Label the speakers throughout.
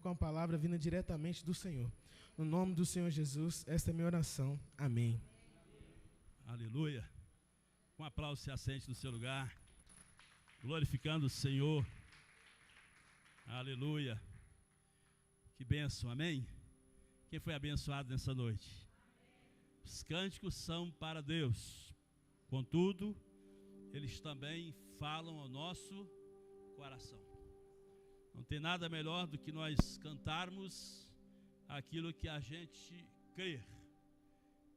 Speaker 1: com a palavra vinda diretamente do Senhor. No nome do Senhor Jesus, esta é a minha oração. Amém.
Speaker 2: Aleluia. Com um aplauso, se assente no seu lugar, glorificando o Senhor. Aleluia. Que bênção, amém? Quem foi abençoado nessa noite? Os cânticos são para Deus, contudo, eles também falam ao nosso coração. Não tem nada melhor do que nós cantarmos aquilo que a gente crê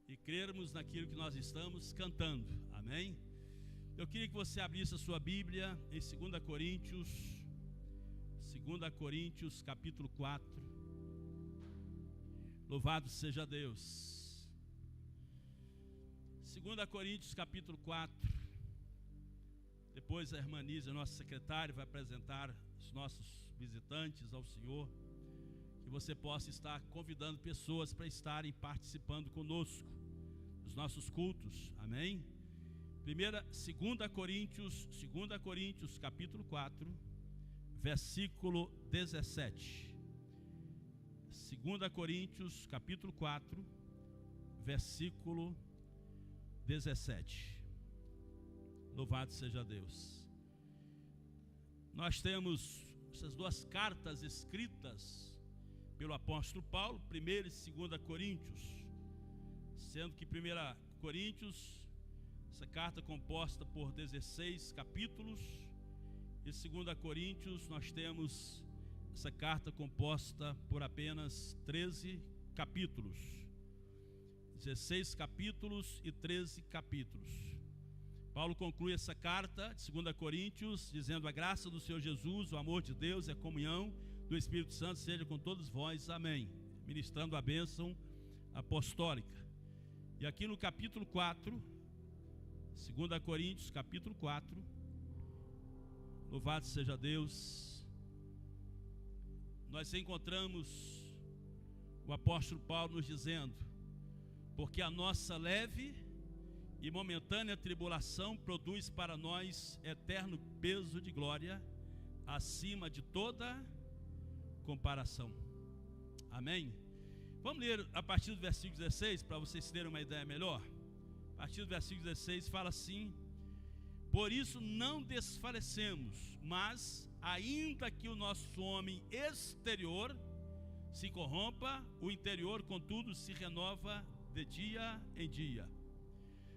Speaker 2: e crermos naquilo que nós estamos cantando, amém? Eu queria que você abrisse a sua Bíblia em 2 Coríntios capítulo 4. Louvado seja Deus. 2 Coríntios capítulo 4. Depois a irmã Nízia, nossa secretária, vai apresentar os nossos visitantes ao Senhor. Que você possa estar convidando pessoas para estarem participando conosco dos nossos cultos, amém? 2 Coríntios capítulo 4, versículo 17. 2 Coríntios capítulo 4, versículo 17. Louvado seja Deus. Nós temos essas duas cartas escritas pelo apóstolo Paulo, 1 e 2 Coríntios, sendo que 1 Coríntios, essa carta é composta por 16 capítulos, e 2 Coríntios nós temos essa carta composta por apenas 13 capítulos. 16 capítulos e 13 capítulos. Paulo conclui essa carta de 2 Coríntios dizendo: a graça do Senhor Jesus, o amor de Deus e a comunhão do Espírito Santo seja com todos vós, amém, ministrando a bênção apostólica. E aqui no capítulo 4, 2 Coríntios capítulo 4, louvado seja Deus, nós encontramos o apóstolo Paulo nos dizendo: porque a nossa leve e momentânea tribulação produz para nós eterno peso de glória, acima de toda comparação. Amém? Vamos ler a partir do versículo 16, para vocês terem uma ideia melhor. A partir do versículo 16 fala assim: por isso não desfalecemos, mas ainda que o nosso homem exterior se corrompa, o interior contudo se renova de dia em dia.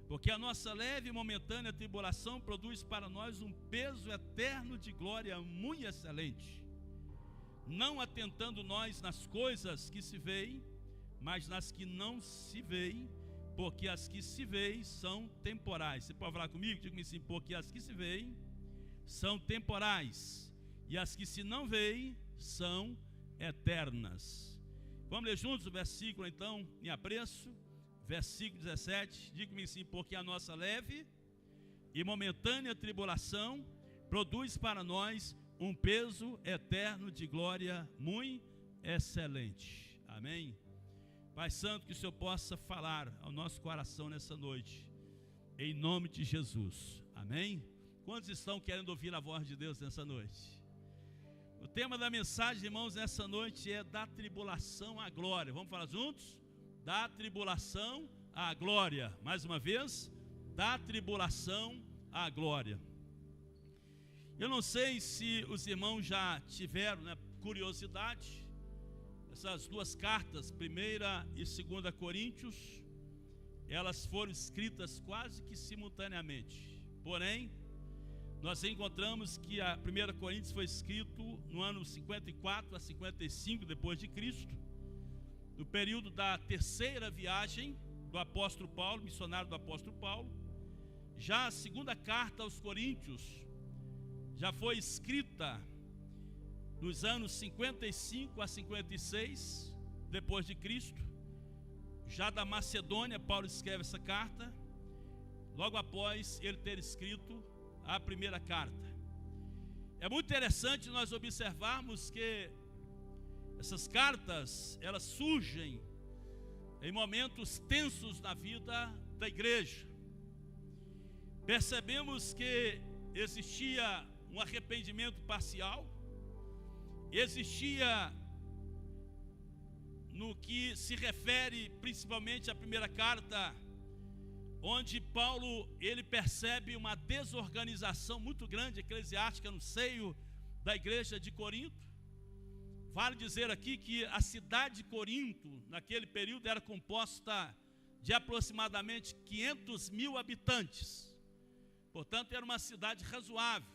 Speaker 2: Porque a nossa leve e momentânea tribulação produz para nós um peso eterno de glória muito excelente, não atentando nós nas coisas que se veem, mas nas que não se veem, porque as que se veem são temporais. Você pode falar comigo? Diga-me assim: porque as que se veem são temporais, e as que se não veem são eternas. Vamos ler juntos o versículo então, em apreço. Versículo 17, diga-me assim: porque a nossa leve e momentânea tribulação produz para nós um peso eterno de glória muito excelente. Amém? Pai Santo, que o Senhor possa falar ao nosso coração nessa noite, em nome de Jesus. Amém? Quantos estão querendo ouvir a voz de Deus nessa noite? O tema da mensagem, irmãos, nessa noite é da tribulação à glória. Vamos falar juntos? Da tribulação à glória. Mais uma vez, da tribulação à glória. Eu não sei se os irmãos já tiveram, curiosidade. Essas duas cartas, 1 e 2 Coríntios, elas foram escritas quase que simultaneamente. Porém, nós encontramos que a 1 Coríntios foi escrito no ano 54 a 55 depois de Cristo, no período da terceira viagem do apóstolo Paulo, missionário do apóstolo Paulo. Já a segunda carta aos Coríntios já foi escrita nos anos 55 a 56 depois de Cristo. Já da Macedônia, Paulo escreve essa carta logo após ele ter escrito a primeira carta. É muito interessante nós observarmos que essas cartas, elas surgem em momentos tensos na vida da igreja. Percebemos que existia um arrependimento parcial, existia no que se refere principalmente à primeira carta, onde Paulo ele percebe uma desorganização muito grande eclesiástica no seio da igreja de Corinto. Vale dizer aqui que a cidade de Corinto, naquele período, era composta de aproximadamente 500 mil habitantes. Portanto, era uma cidade razoável.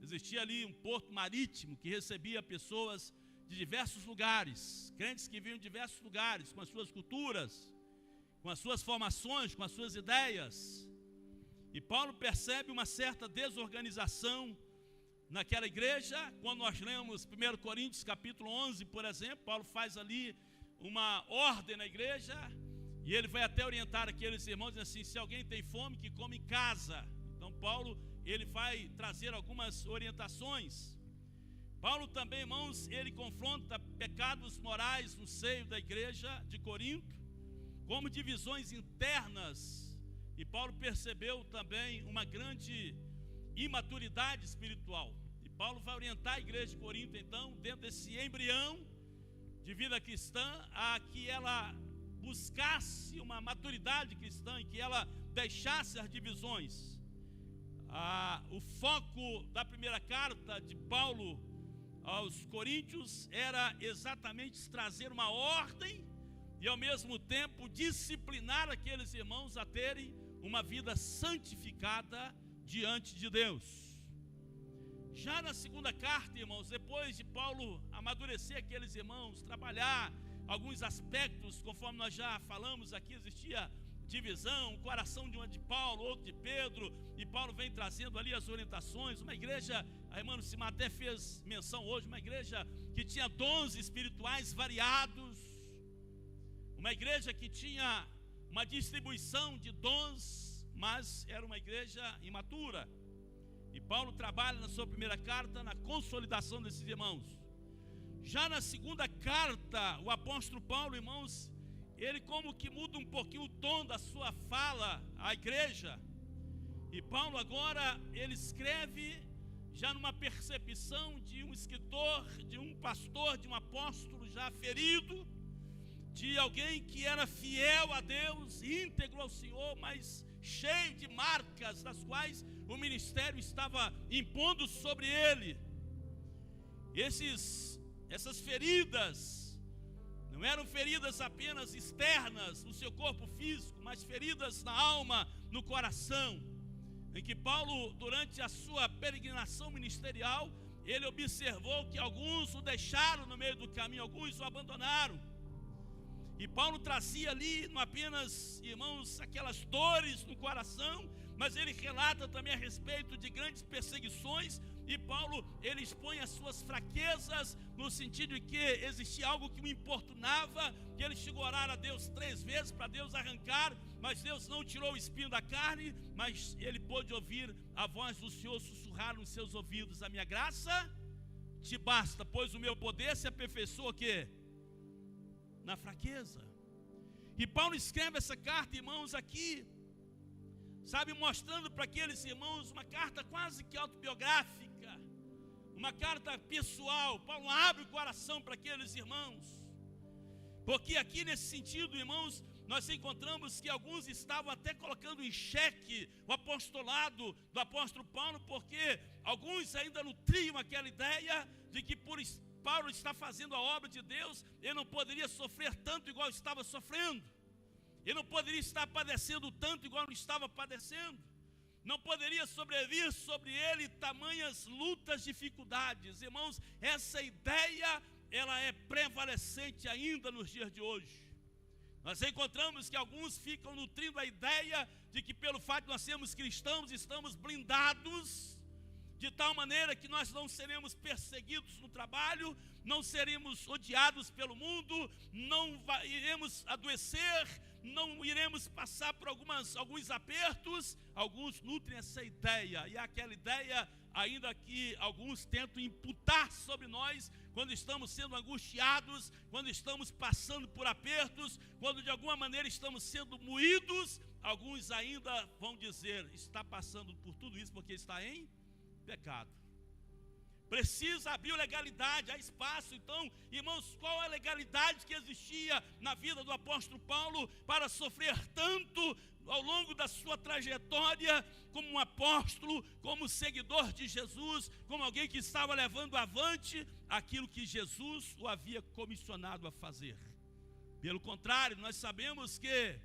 Speaker 2: Existia ali um porto marítimo que recebia pessoas de diversos lugares, crentes que vinham de diversos lugares, com as suas culturas, com as suas formações, com as suas ideias. E Paulo percebe uma certa desorganização naquela igreja. Quando nós lemos 1 Coríntios capítulo 11, por exemplo, Paulo faz ali uma ordem na igreja, e ele vai até orientar aqueles irmãos, dizendo assim: se alguém tem fome, que come em casa. Então Paulo, ele vai trazer algumas orientações. Paulo também, irmãos, ele confronta pecados morais no seio da igreja de Corinto, como divisões internas. E Paulo percebeu também uma grande imaturidade espiritual. E Paulo vai orientar a igreja de Corinto, então, dentro desse embrião de vida cristã, a que ela buscasse uma maturidade cristã e que ela deixasse as divisões. O foco da primeira carta de Paulo aos Coríntios era exatamente trazer uma ordem e ao mesmo tempo disciplinar aqueles irmãos a terem uma vida santificada diante de Deus. Já na segunda carta, irmãos, depois de Paulo amadurecer aqueles irmãos, trabalhar alguns aspectos, conforme nós já falamos aqui, existia divisão, o coração de um de Paulo, outro de Pedro, e Paulo vem trazendo ali as orientações. Uma igreja, a irmã Lucimar até fez menção hoje, uma igreja que tinha dons espirituais variados, uma igreja que tinha uma distribuição de dons, mas era uma igreja imatura. E Paulo trabalha na sua primeira carta na consolidação desses irmãos. Já na segunda carta, o apóstolo Paulo, irmãos, ele como que muda um pouquinho o tom da sua fala à igreja. E Paulo agora, ele escreve já numa percepção de um escritor, de um pastor, de um apóstolo já ferido, de alguém que era fiel a Deus, íntegro ao Senhor, mas cheio de marcas das quais o ministério estava impondo sobre ele. Essas feridas não eram feridas apenas externas no seu corpo físico, mas feridas na alma, no coração, em que Paulo, durante a sua peregrinação ministerial, ele observou que alguns o deixaram no meio do caminho, alguns o abandonaram. E Paulo trazia ali, não apenas, irmãos, aquelas dores no coração, mas ele relata também a respeito de grandes perseguições. E Paulo, ele expõe as suas fraquezas, no sentido de que existia algo que o importunava, que ele chegou a orar a Deus 3 vezes para Deus arrancar, mas Deus não tirou o espinho da carne, mas ele pôde ouvir a voz do Senhor sussurrar nos seus ouvidos: a minha graça te basta, pois o meu poder se aperfeiçoa o quê? Na fraqueza. E Paulo escreve essa carta, irmãos, aqui, sabe, mostrando para aqueles irmãos uma carta quase que autobiográfica, uma carta pessoal. Paulo abre o coração para aqueles irmãos, porque aqui nesse sentido, irmãos, nós encontramos que alguns estavam até colocando em xeque o apostolado do apóstolo Paulo, porque alguns ainda nutriam aquela ideia de que por Paulo está fazendo a obra de Deus, ele não poderia sofrer tanto igual estava sofrendo, ele não poderia estar padecendo tanto igual estava padecendo, não poderia sobrevir sobre ele tamanhas lutas, dificuldades. Irmãos, essa ideia, ela é prevalecente ainda nos dias de hoje. Nós encontramos que alguns ficam nutrindo a ideia de que pelo fato de nós sermos cristãos, estamos blindados, de tal maneira que nós não seremos perseguidos no trabalho, não seremos odiados pelo mundo, não iremos adoecer, não iremos passar por alguns apertos. Alguns nutrem essa ideia, e aquela ideia ainda que alguns tentam imputar sobre nós, quando estamos sendo angustiados, quando estamos passando por apertos, quando de alguma maneira estamos sendo moídos, alguns ainda vão dizer: está passando por tudo isso porque está em pecado. precisa abrir legalidade, há espaço. Então, irmãos, qual a legalidade que existia na vida do apóstolo Paulo para sofrer tanto ao longo da sua trajetória como um apóstolo, como seguidor de Jesus, como alguém que estava levando avante aquilo que Jesus o havia comissionado a fazer? Pelo contrário, nós sabemos que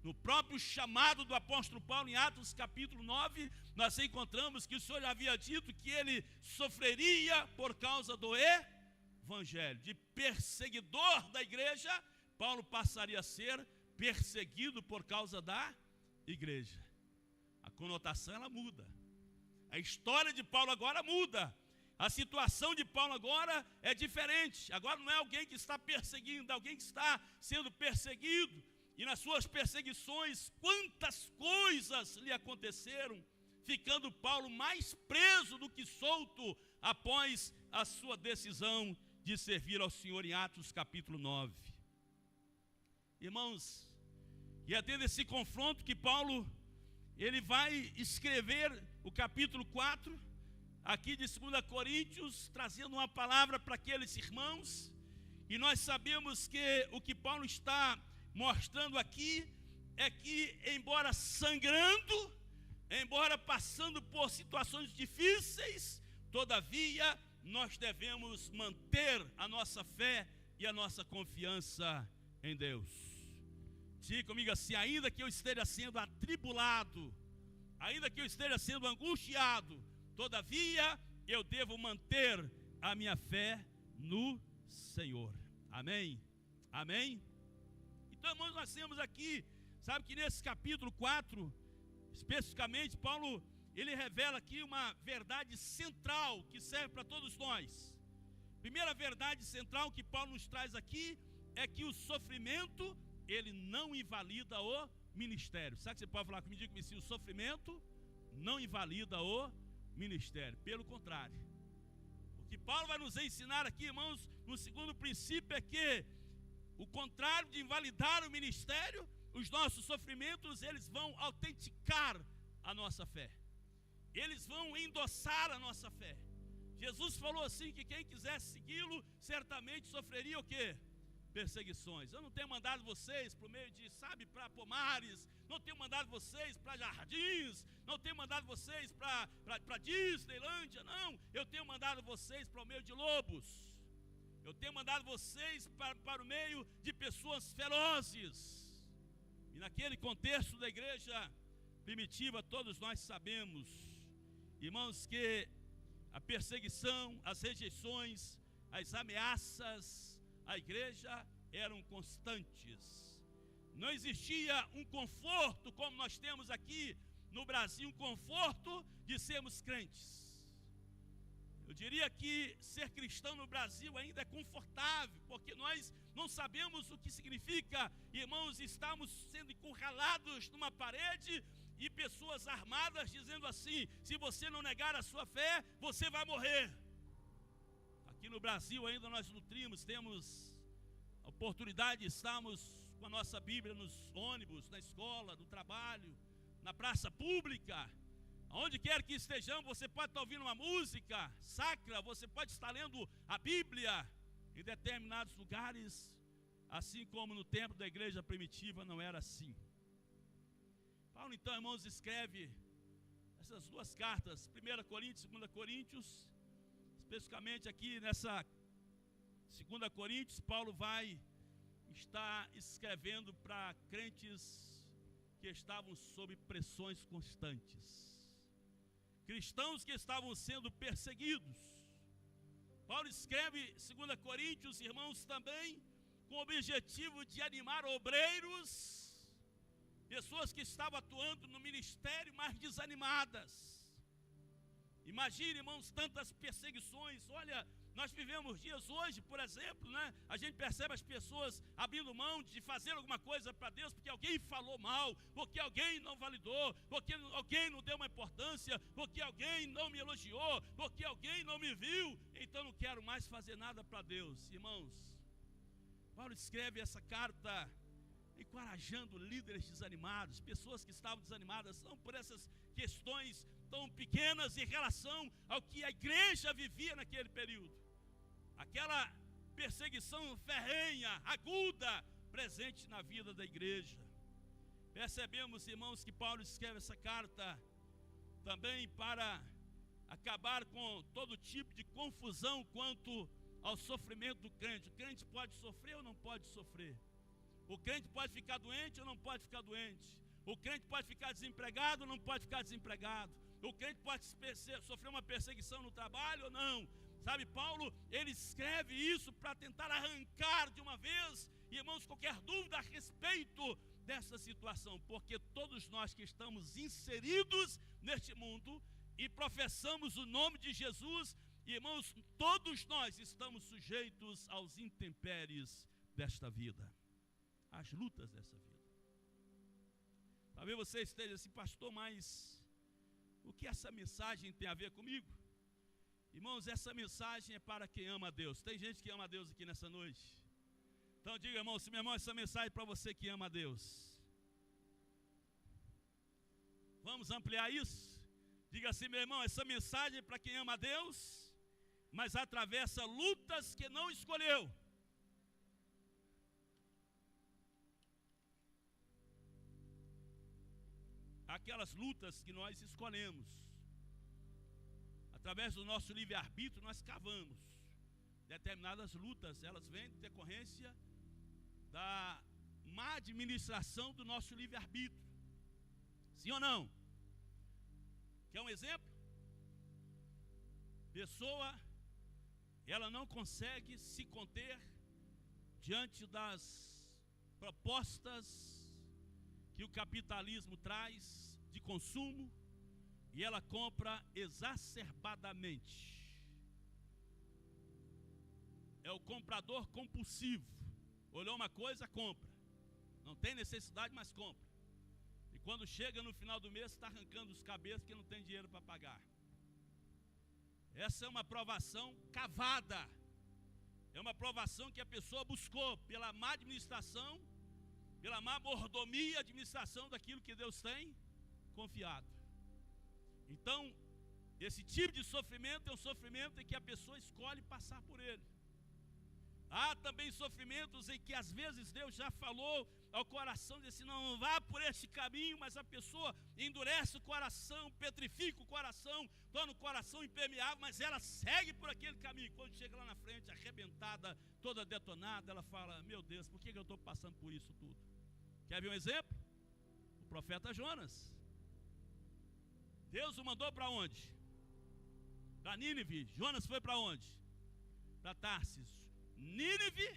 Speaker 2: no próprio chamado do apóstolo Paulo, em Atos capítulo 9, nós encontramos que o Senhor havia dito que ele sofreria por causa do evangelho. De perseguidor da igreja, Paulo passaria a ser perseguido por causa da igreja. A conotação ela muda. A história de Paulo agora muda. A situação de Paulo agora é diferente. Agora não é alguém que está perseguindo, é alguém que está sendo perseguido. E nas suas perseguições, quantas coisas lhe aconteceram, ficando Paulo mais preso do que solto após a sua decisão de servir ao Senhor em Atos capítulo 9. Irmãos, e é dentro desse confronto que Paulo, ele vai escrever o capítulo 4, aqui de 2 Coríntios, trazendo uma palavra para aqueles irmãos. E nós sabemos que o que Paulo está mostrando aqui é que, embora sangrando, embora passando por situações difíceis, todavia nós devemos manter a nossa fé e a nossa confiança em Deus. Diga comigo assim: ainda que eu esteja sendo atribulado, ainda que eu esteja sendo angustiado, todavia eu devo manter a minha fé no Senhor. Amém? Amém? Então, irmãos, nós temos aqui, sabe que nesse capítulo 4, especificamente, Paulo, ele revela aqui uma verdade central que serve para todos nós. Primeira verdade central que Paulo nos traz aqui é que o sofrimento, ele não invalida o ministério. Sabe que você pode falar comigo? Diga comigo assim: o sofrimento não invalida o ministério. Pelo contrário, o que Paulo vai nos ensinar aqui, irmãos, no segundo princípio é que o contrário de invalidar o ministério, os nossos sofrimentos, eles vão autenticar a nossa fé. Eles vão endossar a nossa fé. Jesus falou assim que quem quisesse segui-lo, certamente sofreria o quê? Perseguições. Eu não tenho mandado vocês para o meio de, para pomares, não tenho mandado vocês para jardins, não tenho mandado vocês para Disneylândia, não. Eu tenho mandado vocês para o meio de lobos. Eu tenho mandado vocês para o meio de pessoas ferozes. E naquele contexto da igreja primitiva, todos nós sabemos, irmãos, que a perseguição, as rejeições, as ameaças à igreja eram constantes. Não existia um conforto como nós temos aqui no Brasil, um conforto de sermos crentes. Eu diria que ser cristão no Brasil ainda é confortável, porque nós não sabemos o que significa, irmãos, estamos sendo encurralados numa parede e pessoas armadas dizendo assim: se você não negar a sua fé, você vai morrer. Aqui no Brasil ainda nós nutrimos, temos a oportunidade de estarmos com a nossa Bíblia nos ônibus, na escola, no trabalho, na praça pública. Aonde quer que estejamos, você pode estar ouvindo uma música sacra, você pode estar lendo a Bíblia. Em determinados lugares, assim como no tempo da igreja primitiva, não era assim. Paulo, então, irmãos, escreve essas duas cartas, 1 Coríntios e 2 Coríntios. Especificamente aqui nessa 2 Coríntios, Paulo vai estar escrevendo para crentes que estavam sob pressões constantes, cristãos que estavam sendo perseguidos. Paulo escreve 2 Coríntios, irmãos, também com o objetivo de animar obreiros, pessoas que estavam atuando no ministério, mas desanimadas. Imagine, irmãos, tantas perseguições. Olha, nós vivemos dias hoje, por exemplo, né? A gente percebe as pessoas abrindo mão de fazer alguma coisa para Deus porque alguém falou mal, porque alguém não validou, porque alguém não deu uma importância, porque alguém não me elogiou, porque alguém não me viu, então não quero mais fazer nada para Deus. Irmãos, Paulo escreve essa carta encorajando líderes desanimados, pessoas que estavam desanimadas, não por essas questões tão pequenas em relação ao que a igreja vivia naquele período. Aquela perseguição ferrenha, aguda, presente na vida da igreja. Percebemos, irmãos, que Paulo escreve essa carta também para acabar com todo tipo de confusão quanto ao sofrimento do crente. O crente pode sofrer ou não pode sofrer? O crente pode ficar doente ou não pode ficar doente? O crente pode ficar desempregado ou não pode ficar desempregado? O crente pode sofrer uma perseguição no trabalho ou não? Sabe, Paulo, ele escreve isso para tentar arrancar de uma vez, irmãos, qualquer dúvida a respeito dessa situação, porque todos nós que estamos inseridos neste mundo e professamos o nome de Jesus, irmãos, todos nós estamos sujeitos aos intempéries desta vida, às lutas dessa vida. Talvez você esteja assim, pastor, mas o que essa mensagem tem a ver comigo? Irmãos, essa mensagem é para quem ama a Deus. Tem gente que ama a Deus aqui nessa noite? Então diga, irmão, se meu irmão, essa mensagem é para você que ama a Deus. Vamos ampliar isso? Diga assim, meu irmão, essa mensagem é para quem ama a Deus, mas atravessa lutas que não escolheu. Aquelas lutas que nós escolhemos. Através do nosso livre-arbítrio nós cavamos. Determinadas lutas, elas vêm de decorrência da má administração do nosso livre-arbítrio. Sim ou não? Quer um exemplo? Pessoa, ela não consegue se conter diante das propostas que o capitalismo traz de consumo, e ela compra exacerbadamente. É o comprador compulsivo. Olhou uma coisa, compra. Não tem necessidade, mas compra. E quando chega no final do mês, está arrancando os cabelos porque não tem dinheiro para pagar. Essa é uma provação cavada. É uma provação que a pessoa buscou pela má administração, pela má mordomia e administração daquilo que Deus tem confiado. Então, esse tipo de sofrimento é um sofrimento em que a pessoa escolhe passar por ele. Há também sofrimentos em que às vezes Deus já falou ao coração, diz assim, não vá por este caminho, mas a pessoa endurece o coração, petrifica o coração, torna o coração impermeável, mas ela segue por aquele caminho. Quando chega lá na frente, arrebentada, toda detonada, ela fala, meu Deus, por que eu estou passando por isso tudo? Quer ver um exemplo? O profeta Jonas. Deus o mandou para onde? Para Nínive. Jonas foi para onde? Para Tarsis. Nínive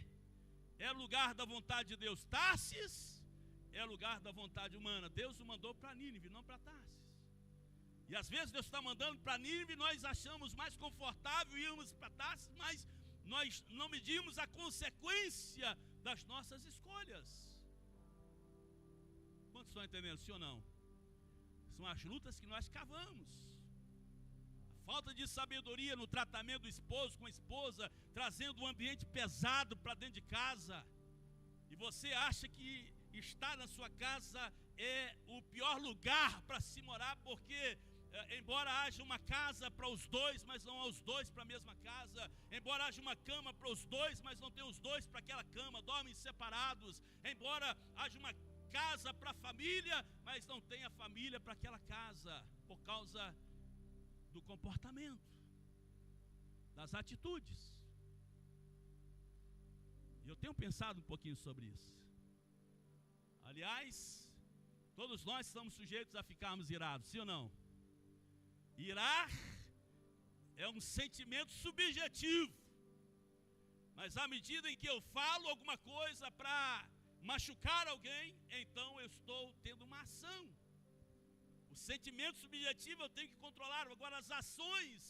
Speaker 2: é lugar da vontade de Deus. Tarsis é lugar da vontade humana. Deus o mandou para Nínive, não para Tarsis. E às vezes Deus está mandando para Nínive, nós achamos mais confortável irmos para Tarsis, mas nós não medimos a consequência das nossas escolhas. Quantos estão entendendo, sim ou não? São as lutas que nós cavamos. A falta de sabedoria no tratamento do esposo com a esposa, trazendo um ambiente pesado para dentro de casa. E você acha que estar na sua casa é o pior lugar para se morar, porque embora haja uma casa para os dois, mas não há os dois para a mesma casa. Embora haja uma cama para os dois, mas não tem os dois para aquela cama, dormem separados. Embora haja uma casa para a família, mas não tem a família para aquela casa, por causa do comportamento, das atitudes. E eu tenho pensado um pouquinho sobre isso. Aliás, todos nós estamos sujeitos a ficarmos irados, sim ou não? Irar é um sentimento subjetivo, mas à medida em que eu falo alguma coisa para machucar alguém, então eu estou tendo uma ação. O sentimento subjetivo eu tenho que controlar. Agora as ações,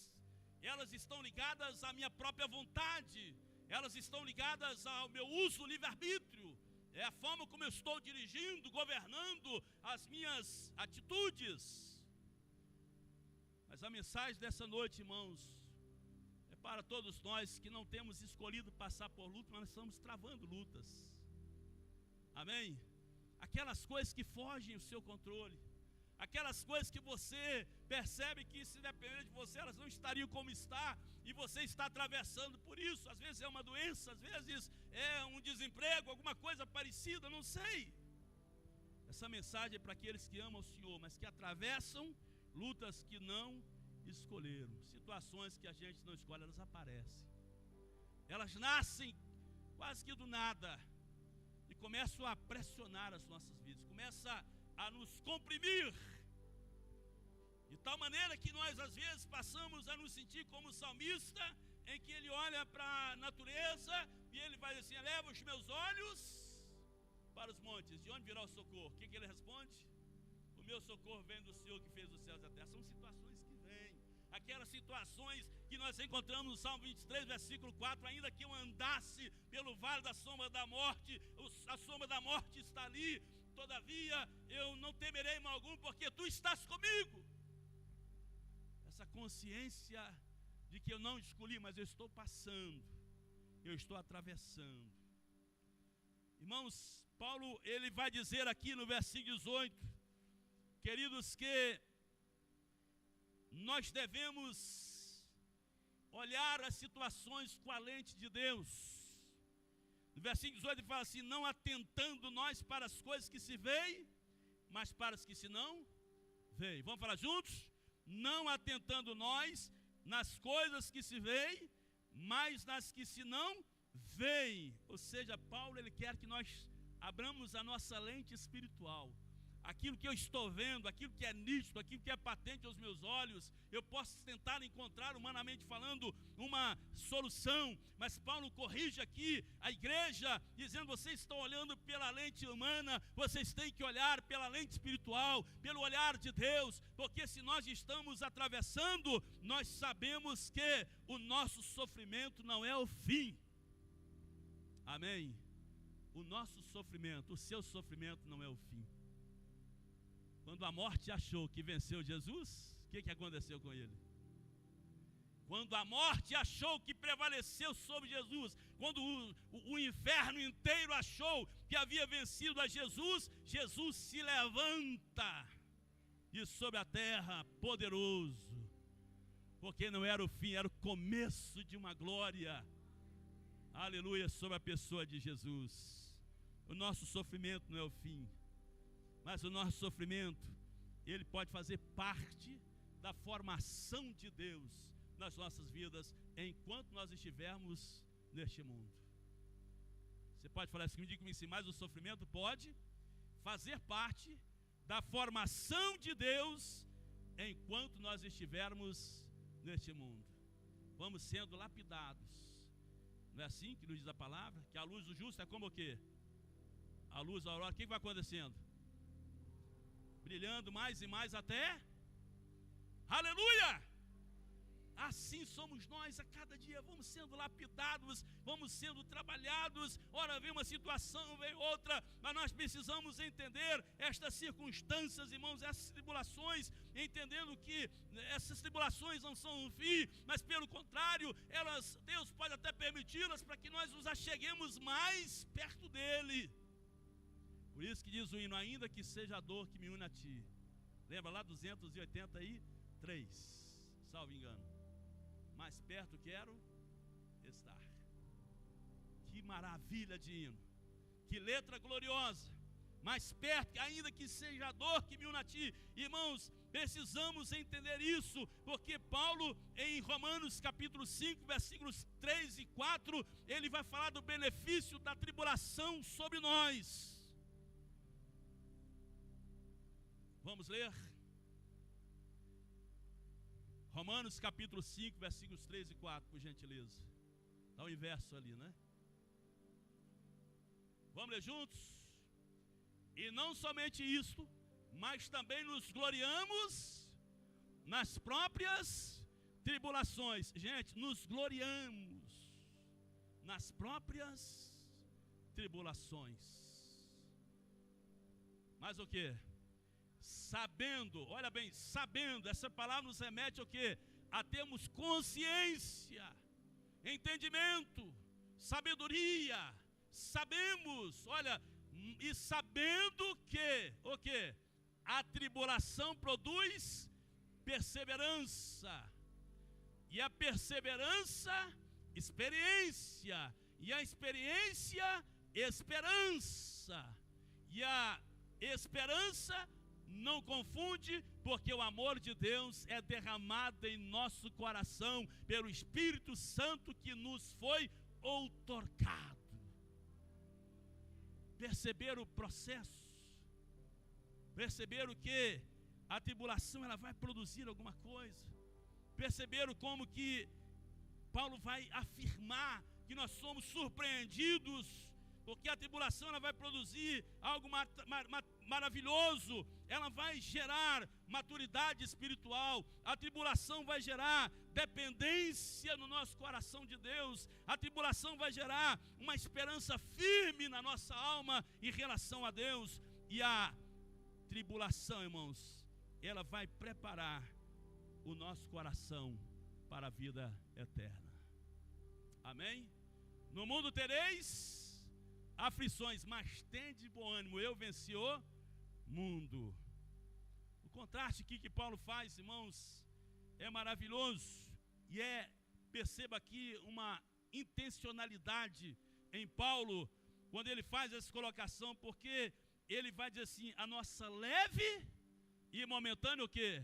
Speaker 2: elas estão ligadas à minha própria vontade, elas estão ligadas ao meu uso livre-arbítrio. É a forma como eu estou dirigindo, governando as minhas atitudes. Mas a mensagem dessa noite, irmãos, é para todos nós que não temos escolhido passar por luta, mas estamos travando lutas. Amém? Aquelas coisas que fogem do seu controle, aquelas coisas que você percebe que se depender de você, elas não estariam como está, e você está atravessando por isso. Às vezes é uma doença, às vezes é um desemprego, alguma coisa parecida, não sei. Essa mensagem é para aqueles que amam o Senhor, mas que atravessam lutas que não escolheram. Situações que a gente não escolhe, elas aparecem. Elas nascem quase que do nada e começam a pressionar as nossas vidas, começam a nos comprimir, de tal maneira que nós às vezes passamos a nos sentir como o salmista, em que ele olha para a natureza e ele vai assim: eleva os meus olhos para os montes, de onde virá o socorro? O que ele responde? O meu socorro vem do Senhor que fez os céus e a terra. São situações que vêm, aquelas situações que nós encontramos no Salmo 23, versículo 4, ainda que eu andasse pelo vale da sombra da morte, a sombra da morte está ali, todavia eu não temerei mal algum, porque tu estás comigo. Essa consciência de que eu não escolhi, mas eu estou passando, eu estou atravessando. Irmãos, Paulo, ele vai dizer aqui no versículo 18, queridos, que nós devemos olhar as situações com a lente de Deus. No versículo 18 ele fala assim: não atentando nós para as coisas que se veem, mas para as que se não veem. Vamos falar juntos? Não atentando nós nas coisas que se veem, mas nas que se não veem. Ou seja, Paulo, ele quer que nós abramos a nossa lente espiritual. Aquilo que eu estou vendo, aquilo que é nítido, aquilo que é patente aos meus olhos, eu posso tentar encontrar, humanamente falando, uma solução, mas Paulo corrige aqui a igreja, dizendo: vocês estão olhando pela lente humana, vocês têm que olhar pela lente espiritual, pelo olhar de Deus, porque se nós estamos atravessando, nós sabemos que o nosso sofrimento não é o fim. Amém? O nosso sofrimento, o seu sofrimento não é o fim. Quando a morte achou que venceu Jesus, o que aconteceu com ele? Quando a morte achou que prevaleceu sobre Jesus, quando o inferno inteiro achou que havia vencido a Jesus, Jesus se levanta de sobre a terra, poderoso, porque não era o fim, era o começo de uma glória, aleluia, sobre a pessoa de Jesus. O nosso sofrimento não é o fim, mas o nosso sofrimento, ele pode fazer parte da formação de Deus nas nossas vidas, enquanto nós estivermos neste mundo. Você pode falar assim, diga assim, mas o sofrimento pode fazer parte da formação de Deus, enquanto nós estivermos neste mundo. Vamos sendo lapidados. Não é assim que nos diz a palavra? Que a luz do justo é como o quê? A luz da aurora. O que vai acontecendo? Brilhando mais e mais até, aleluia! Assim somos nós a cada dia, vamos sendo lapidados, vamos sendo trabalhados. Ora vem uma situação, vem outra, mas nós precisamos entender estas circunstâncias, irmãos, essas tribulações, entendendo que essas tribulações não são um fim, mas pelo contrário, Deus pode até permiti-las para que nós nos acheguemos mais perto dele. Por isso que diz o hino: ainda que seja a dor que me une a ti. Lembra lá 283, salvo engano. Mais perto quero estar. Que maravilha de hino, que letra gloriosa. Mais perto, ainda que seja a dor que me une a ti. Irmãos, precisamos entender isso, porque Paulo em Romanos capítulo 5, versículos 3 e 4, ele vai falar do benefício da tribulação sobre nós. Vamos ler? Romanos capítulo 5, versículos 3 e 4, por gentileza. Está o inverso ali, né? Vamos ler juntos? E não somente isto, mas também nos gloriamos nas próprias tribulações. Gente, nos gloriamos nas próprias tribulações. Mas o que? Sabendo, olha bem, sabendo, essa palavra nos remete ao quê? A termos consciência, entendimento, sabedoria, sabemos, olha, e sabendo que, o quê? a tribulação produz perseverança, e a perseverança, experiência, e a experiência, esperança, e a esperança não confunde, porque o amor de Deus é derramado em nosso coração pelo Espírito Santo que nos foi outorgado. Perceber o processo, perceberam que a tribulação ela vai produzir alguma coisa, perceberam como que Paulo vai afirmar que nós somos surpreendidos, porque a tribulação ela vai produzir algo maravilhoso, ela vai gerar maturidade espiritual, a tribulação vai gerar dependência no nosso coração de Deus, a tribulação vai gerar uma esperança firme na nossa alma em relação a Deus, e a tribulação, irmãos, ela vai preparar o nosso coração para a vida eterna. Amém? No mundo tereis aflições, mas tende bom ânimo, eu venci o mundo. O contraste aqui que Paulo faz, irmãos, é maravilhoso, e perceba aqui uma intencionalidade em Paulo, quando ele faz essa colocação, porque ele vai dizer assim, a nossa leve e momentânea o quê?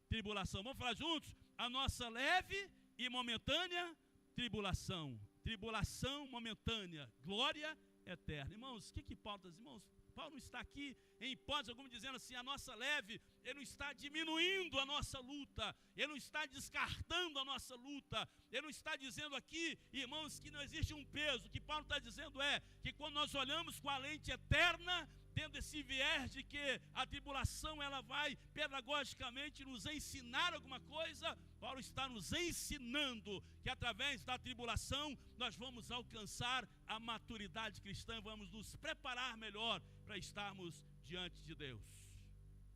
Speaker 2: Tribulação. Vamos falar juntos? A nossa leve e momentânea tribulação. Tribulação momentânea, glória eterna. Irmãos, o que Paulo está dizendo? Irmãos, Paulo não está aqui em hipótese alguma dizendo assim, a nossa leve, ele não está diminuindo a nossa luta, ele não está descartando a nossa luta, ele não está dizendo aqui, irmãos, que não existe um peso. O que Paulo está dizendo é que quando nós olhamos com a lente eterna, tendo esse viés de que a tribulação ela vai pedagogicamente nos ensinar alguma coisa, Paulo está nos ensinando que através da tribulação nós vamos alcançar a maturidade cristã, vamos nos preparar melhor para estarmos diante de Deus.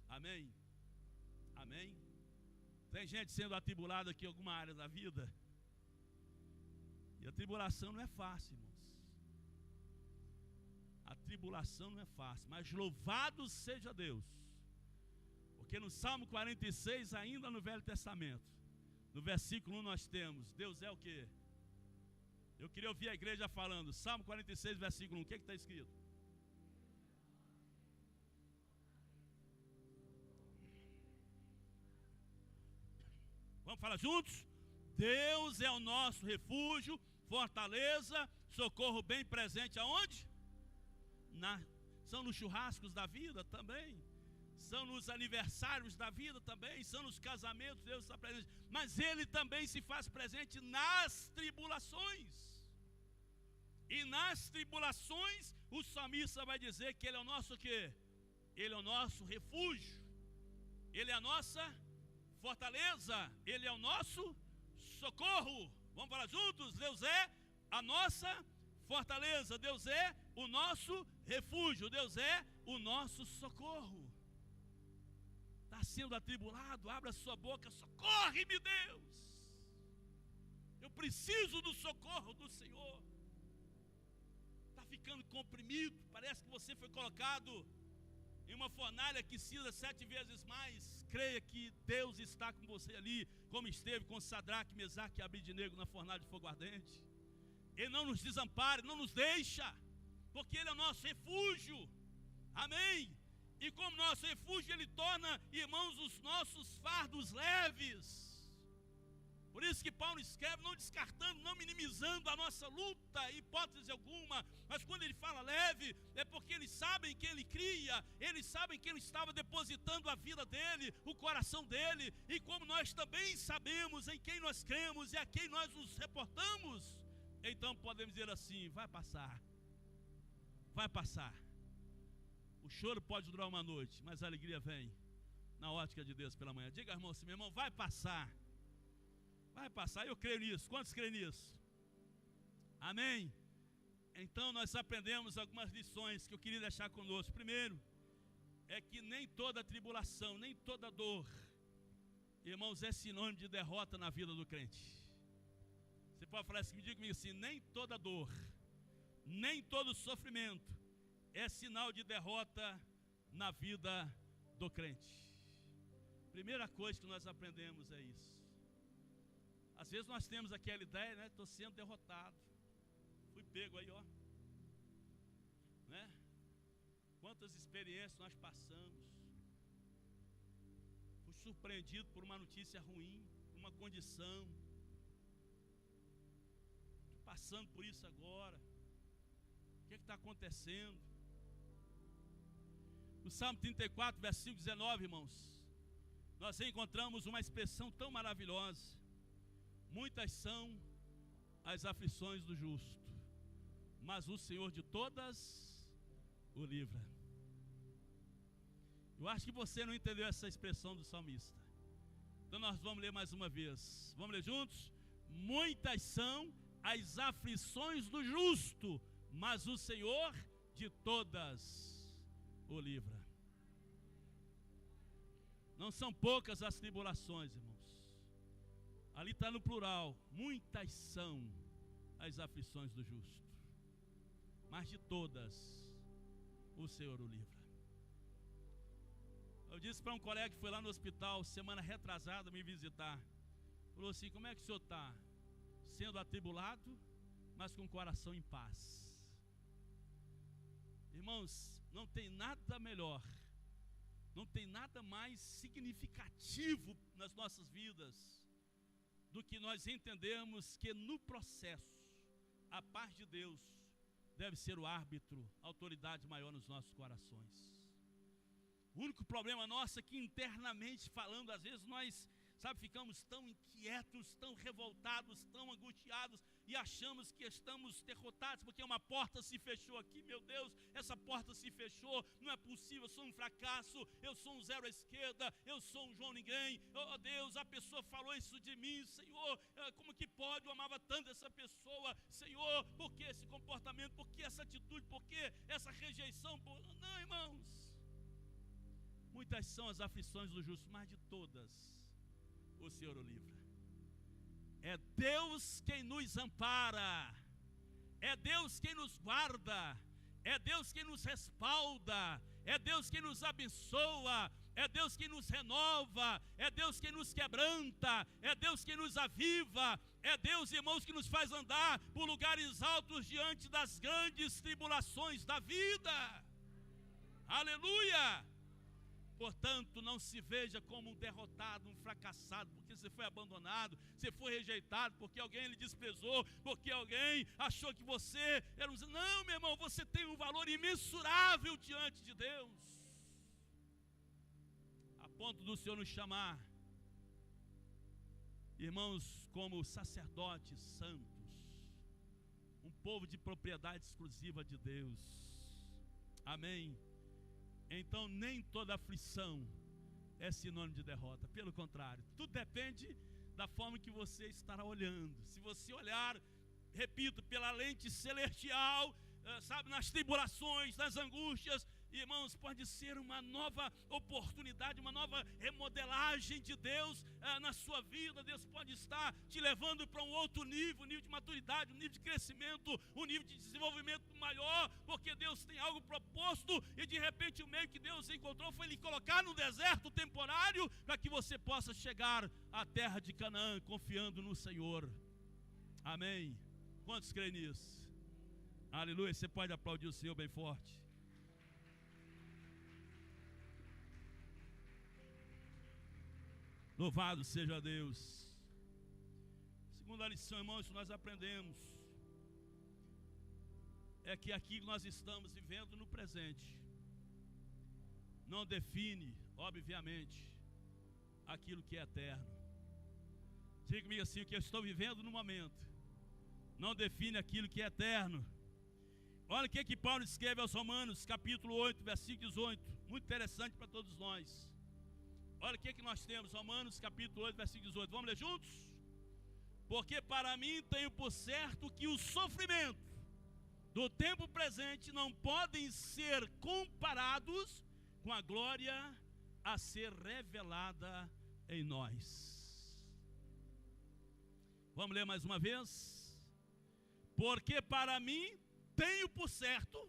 Speaker 2: Amém? Amém? Tem gente sendo atribulada aqui em alguma área da vida, e a tribulação não é fácil, irmãos. A tribulação não é fácil, mas louvado seja Deus, porque no Salmo 46, ainda no Velho Testamento, no versículo 1 nós temos, Deus é o quê? Eu queria ouvir a igreja falando, Salmo 46, versículo 1, o que está escrito? Vamos falar juntos? Deus é o nosso refúgio, fortaleza, socorro bem presente aonde? São nos churrascos da vida também, são nos aniversários da vida também, são nos casamentos, Deus está presente, mas Ele também se faz presente nas tribulações, e nas tribulações o salmista vai dizer que Ele é o nosso quê? Ele é o nosso refúgio, Ele é a nossa fortaleza, Ele é o nosso socorro. Vamos falar juntos? Deus é a nossa fortaleza, Deus é o nosso refúgio, Deus é o nosso socorro. Está sendo atribulado, abra sua boca, socorre-me, Deus, eu preciso do socorro do Senhor. Está ficando comprimido, parece que você foi colocado em uma fornalha que cisa 7 vezes mais. Creia que Deus está com você ali, como esteve com Sadraque, Mesaque e Abednego na fornalha de fogo ardente. Ele não nos desampara, não nos deixa, porque Ele é o nosso refúgio. Amém? E como nosso refúgio, Ele torna, irmãos, os nossos fardos leves. Por isso que Paulo escreve, não descartando, não minimizando a nossa luta, hipótese alguma, mas quando ele fala leve, é porque eles sabem que ele cria, eles sabem que ele estava depositando a vida dele, o coração dele, e como nós também sabemos em quem nós cremos e a quem nós nos reportamos, então podemos dizer assim, vai passar, vai passar. O choro pode durar uma noite, mas a alegria vem na ótica de Deus pela manhã. Diga, irmão, assim, meu irmão, vai passar. Vai passar, eu creio nisso. Quantos creem nisso? Amém? Então nós aprendemos algumas lições que eu queria deixar conosco. Primeiro, é que nem toda tribulação, nem toda dor, irmãos, é sinônimo de derrota na vida do crente. Você pode falar assim, me diga comigo assim, nem toda dor, nem todo sofrimento é sinal de derrota na vida do crente. Primeira coisa que nós aprendemos é isso. Às vezes nós temos aquela ideia, né? Estou sendo derrotado. Fui pego aí, ó. Né? Quantas experiências nós passamos. Fui surpreendido por uma notícia ruim, por uma condição. Estou passando por isso agora. O que está acontecendo? No Salmo 34, versículo 19, irmãos, nós encontramos uma expressão tão maravilhosa. Muitas são as aflições do justo, mas o Senhor de todas o livra. Eu acho que você não entendeu essa expressão do salmista. Então nós vamos ler mais uma vez. Vamos ler juntos? Muitas são as aflições do justo, mas o Senhor de todas o livra. Não são poucas as tribulações, irmãos. Ali está no plural. Muitas são as aflições do justo, mas de todas o Senhor o livra. Eu disse para um colega que foi lá no hospital semana retrasada me visitar. Falou assim: como é que o senhor está? Sendo atribulado, mas com o coração em paz. Irmãos, não tem nada melhor, não tem nada mais significativo nas nossas vidas do que nós entendermos que no processo a paz de Deus deve ser o árbitro, a autoridade maior nos nossos corações. O único problema nosso é que internamente falando, às vezes nós, ficamos tão inquietos, tão revoltados, tão angustiados e achamos que estamos derrotados porque uma porta se fechou aqui. Meu Deus, essa porta se fechou, não é possível, eu sou um fracasso, eu sou um zero à esquerda, eu sou um João ninguém. Oh Deus, a pessoa falou isso de mim, Senhor, como que pode? Eu amava tanto essa pessoa, Senhor, por que esse comportamento, por que essa atitude, por que essa rejeição? Não, irmãos, muitas são as aflições do justo, mas de todas o Senhor o livra. É Deus quem nos ampara, é Deus quem nos guarda, é Deus quem nos respalda, é Deus quem nos abençoa, é Deus quem nos renova, é Deus quem nos quebranta, é Deus quem nos aviva, é Deus, irmãos, que nos faz andar por lugares altos diante das grandes tribulações da vida. Aleluia! Portanto, não se veja como um derrotado, um fracassado, porque você foi abandonado, você foi rejeitado, porque alguém lhe desprezou, porque alguém achou que você era um... Não, meu irmão, você tem um valor imensurável diante de Deus, a ponto do Senhor nos chamar, irmãos, como sacerdotes santos, um povo de propriedade exclusiva de Deus. Amém. Então nem toda aflição é sinônimo de derrota, pelo contrário, tudo depende da forma que você estará olhando. Se você olhar, repito, pela lente celestial, nas tribulações, nas angústias, irmãos, pode ser uma nova oportunidade, uma nova remodelagem de Deus na sua vida. Deus pode estar te levando para um outro nível, um nível de maturidade, um nível de crescimento, um nível de desenvolvimento maior, porque Deus tem algo proposto e de repente o meio que Deus encontrou foi lhe colocar no deserto temporário para que você possa chegar à terra de Canaã confiando no Senhor. Amém? Quantos creem nisso? Aleluia, você pode aplaudir o Senhor bem forte. Louvado seja Deus. Segunda lição, irmãos, que nós aprendemos é que aqui nós estamos vivendo no presente não define, obviamente, aquilo que é eterno. Diga comigo assim: o que eu estou vivendo no momento não define aquilo que é eterno. Olha o que Paulo escreve aos Romanos, capítulo 8, versículo 18. Muito interessante para todos nós. Olha o que nós temos, Romanos capítulo 8, versículo 18. Vamos ler juntos? Porque para mim tenho por certo que o sofrimento do tempo presente não podem ser comparados com a glória a ser revelada em nós. Vamos ler mais uma vez? Porque para mim tenho por certo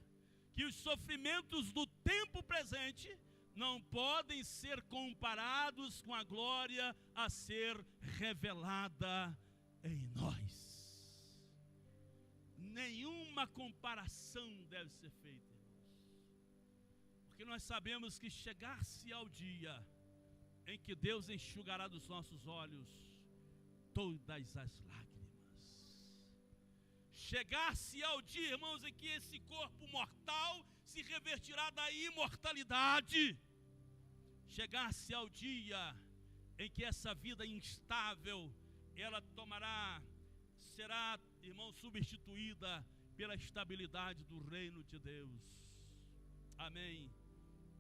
Speaker 2: que os sofrimentos do tempo presente não podem ser comparados com a glória a ser revelada em nós. Nenhuma comparação deve ser feita, irmãos, porque nós sabemos que chegar-se ao dia em que Deus enxugará dos nossos olhos todas as lágrimas. Chegar-se ao dia, irmãos, em que esse corpo mortal se revertirá da imortalidade. Chegar-se ao dia em que essa vida instável, ela será, irmão, substituída pela estabilidade do reino de Deus. Amém.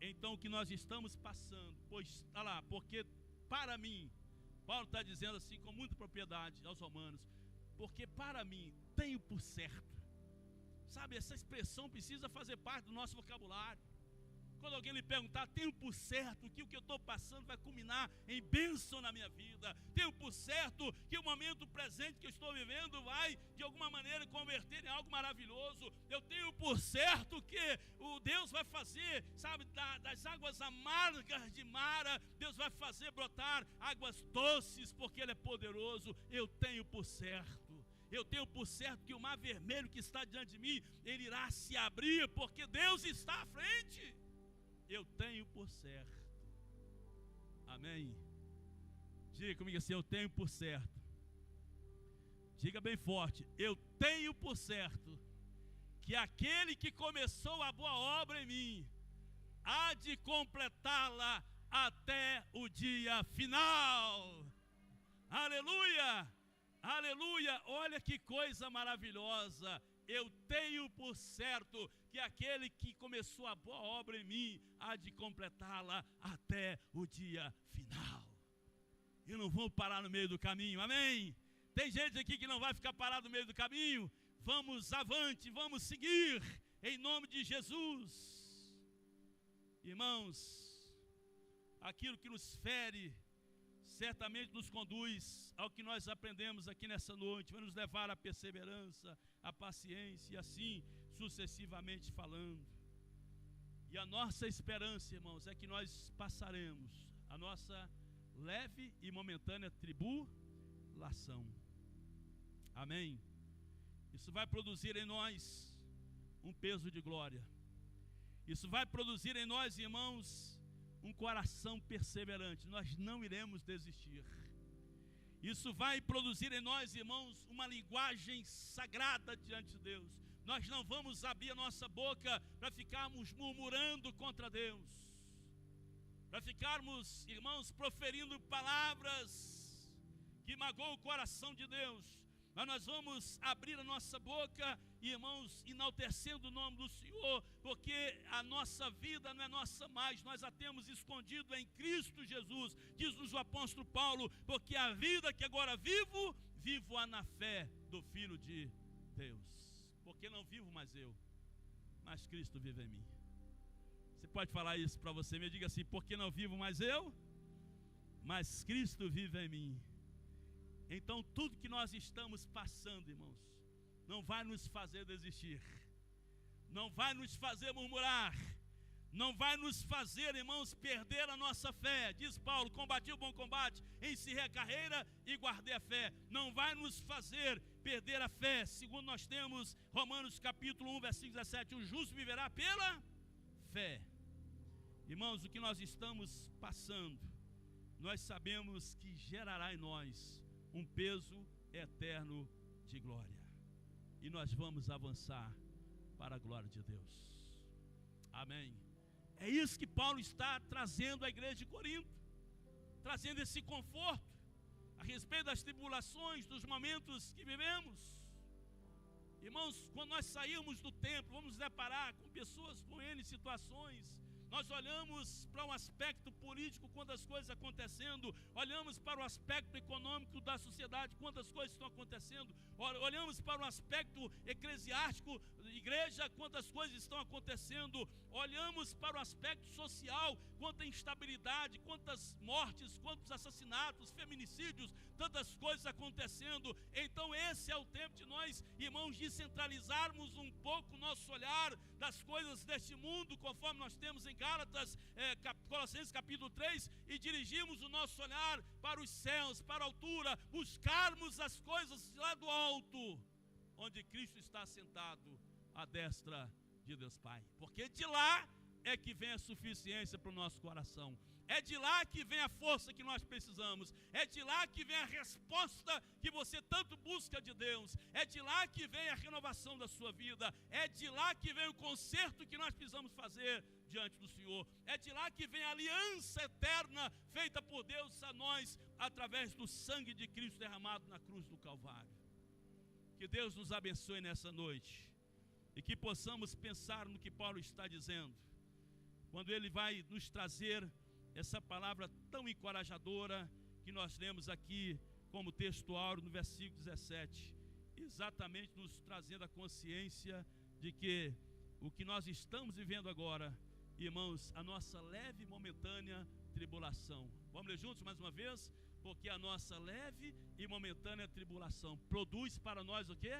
Speaker 2: Então o que nós estamos passando, porque para mim, Paulo está dizendo assim com muita propriedade aos romanos, porque para mim tenho por certo. Sabe, essa expressão precisa fazer parte do nosso vocabulário. Quando alguém lhe perguntar, tenho por certo que o que eu estou passando vai culminar em bênção na minha vida. Tenho por certo que o momento presente que eu estou vivendo vai, de alguma maneira, converter em algo maravilhoso. Eu tenho por certo que o Deus vai fazer, sabe, das águas amargas de Mara, Deus vai fazer brotar águas doces, porque Ele é poderoso. Eu tenho por certo. Eu tenho por certo que o mar vermelho que está diante de mim, ele irá se abrir, porque Deus está à frente. Eu tenho por certo. Amém. Diga comigo assim, eu tenho por certo. Diga bem forte, eu tenho por certo que aquele que começou a boa obra em mim há de completá-la até o dia final. Aleluia! Aleluia! Olha que coisa maravilhosa. Eu tenho por certo que aquele que começou a boa obra em mim há de completá-la até o dia final. E não vou parar no meio do caminho, amém? Tem gente aqui que não vai ficar parado no meio do caminho. Vamos avante, vamos seguir em nome de Jesus. Irmãos, aquilo que nos fere certamente nos conduz ao que nós aprendemos aqui nessa noite, vai nos levar à perseverança, à paciência, e assim sucessivamente falando. E a nossa esperança, irmãos, é que nós passaremos a nossa leve e momentânea tribulação. Amém? Isso vai produzir em nós um peso de glória. Isso vai produzir em nós, irmãos, um coração perseverante. Nós não iremos desistir. Isso vai produzir em nós, irmãos, uma linguagem sagrada diante de Deus. Nós não vamos abrir a nossa boca para ficarmos murmurando contra Deus, para ficarmos, irmãos, proferindo palavras que magoam o coração de Deus. Mas nós vamos abrir a nossa boca, irmãos, enaltecendo o nome do Senhor, porque a nossa vida não é nossa mais, nós a temos escondido em Cristo Jesus, diz-nos o apóstolo Paulo, porque a vida que agora vivo, vivo-a na fé do Filho de Deus. Porque não vivo mais eu, mas Cristo vive em mim. Você pode falar isso para você mesmo, diga assim, porque não vivo mais eu, mas Cristo vive em mim. Então tudo que nós estamos passando, irmãos, não vai nos fazer desistir, não vai nos fazer murmurar, não vai nos fazer, irmãos, perder a nossa fé. Diz Paulo, combati o bom combate, encerrei a carreira e guardei a fé. Não vai nos fazer perder a fé, segundo nós temos Romanos capítulo 1, versículo 17, o justo viverá pela fé. Irmãos, o que nós estamos passando, nós sabemos que gerará em nós um peso eterno de glória. E nós vamos avançar para a glória de Deus. Amém. É isso que Paulo está trazendo à igreja de Corinto, trazendo esse conforto a respeito das tribulações, dos momentos que vivemos. Irmãos, quando nós sairmos do templo, vamos nos deparar com pessoas com N situações. Nós olhamos para um aspecto político, quantas coisas acontecendo, olhamos para o aspecto econômico da sociedade, quantas coisas estão acontecendo, olhamos para o aspecto eclesiástico, igreja, quantas coisas estão acontecendo, olhamos para o aspecto social, quanta instabilidade, quantas mortes, quantos assassinatos, feminicídios, tantas coisas acontecendo. Então esse é o tempo de nós, irmãos, descentralizarmos um pouco o nosso olhar das coisas deste mundo, conforme nós temos em Colossenses capítulo 3, e dirigirmos o nosso olhar para os céus, para a altura, buscarmos as coisas lá do alto, onde Cristo está sentado à destra de Deus Pai, porque de lá é que vem a suficiência para o nosso coração, é de lá que vem a força que nós precisamos, é de lá que vem a resposta que você tanto busca de Deus, é de lá que vem a renovação da sua vida, é de lá que vem o conserto que nós precisamos fazer diante do Senhor, é de lá que vem a aliança eterna feita por Deus a nós, através do sangue de Cristo derramado na cruz do Calvário. Que Deus nos abençoe nessa noite, e que possamos pensar no que Paulo está dizendo, quando ele vai nos trazer essa palavra tão encorajadora que nós lemos aqui como texto áureo no versículo 17, exatamente nos trazendo a consciência de que o que nós estamos vivendo agora, irmãos, a nossa leve e momentânea tribulação. Vamos ler juntos mais uma vez? Porque a nossa leve e momentânea tribulação produz para nós o quê?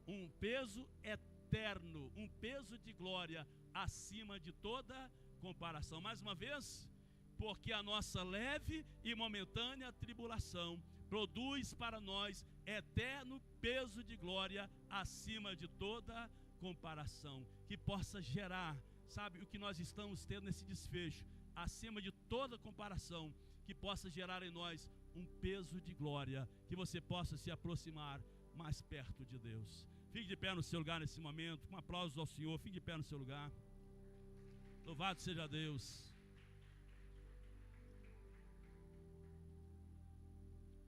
Speaker 2: Um peso eterno, um peso de glória acima de toda comparação. Mais uma vez, porque a nossa leve e momentânea tribulação produz para nós eterno peso de glória acima de toda comparação, que possa gerar, sabe, o que nós estamos tendo nesse desfecho, acima de toda comparação, que possa gerar em nós um peso de glória, que você possa se aproximar mais perto de Deus. Fique de pé no seu lugar nesse momento, com aplausos ao Senhor, fique de pé no seu lugar. Louvado seja Deus.